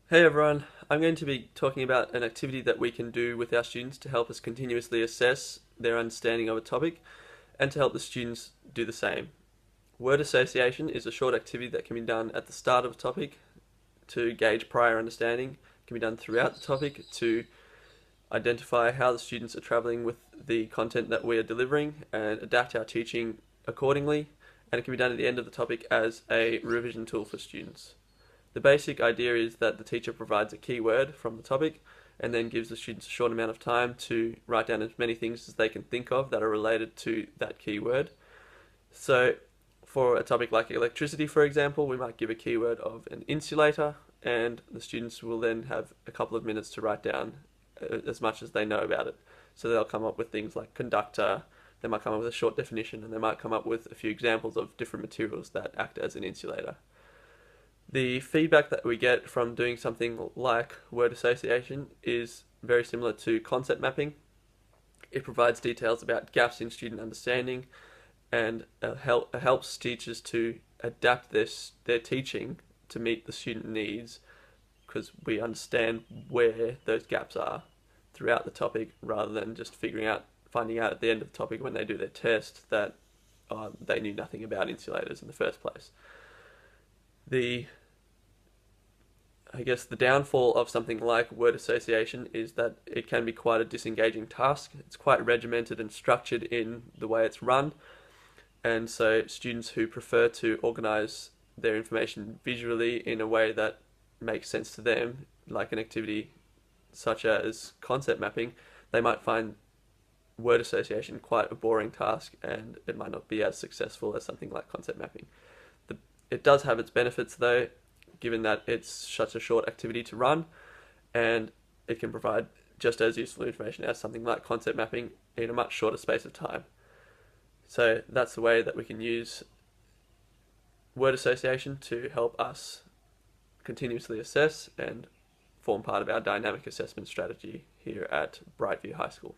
Hey everyone, I'm going to be talking about an activity that we can do with our students to help us continuously assess their understanding of a topic and to help the students do the same. Word association is a short activity that can be done at the start of a topic to gauge prior understanding. It can be done throughout the topic to identify how the students are travelling with the content that we are delivering and adapt our teaching accordingly. And it can be done at the end of the topic as a revision tool for students. The basic idea is that the teacher provides a keyword from the topic and then gives the students a short amount of time to write down as many things as they can think of that are related to that keyword. So, for a topic like electricity, for example, we might give a keyword of an insulator, and the students will then have a couple of minutes to write down as much as they know about it. So, they'll come up with things like conductor, they might come up with a short definition, and they might come up with a few examples of different materials that act as an insulator. The feedback that we get from doing something like word association is very similar to concept mapping. It provides details about gaps in student understanding and helps teachers to adapt their teaching to meet the student needs because we understand where those gaps are throughout the topic rather than just finding out at the end of the topic when they do their test that they knew nothing about insulators in the first place. The I guess the downfall of something like word association is that it can be quite a disengaging task. It's quite regimented and structured in the way it's run, and so students who prefer to organize their information visually in a way that makes sense to them, like an activity such as concept mapping, they might find word association quite a boring task and it might not be as successful as something like concept mapping. It does have its benefits though, given that it's such a short activity to run and it can provide just as useful information as something like concept mapping in a much shorter space of time. So that's the way that we can use word association to help us continuously assess and form part of our dynamic assessment strategy here at Brightview High School.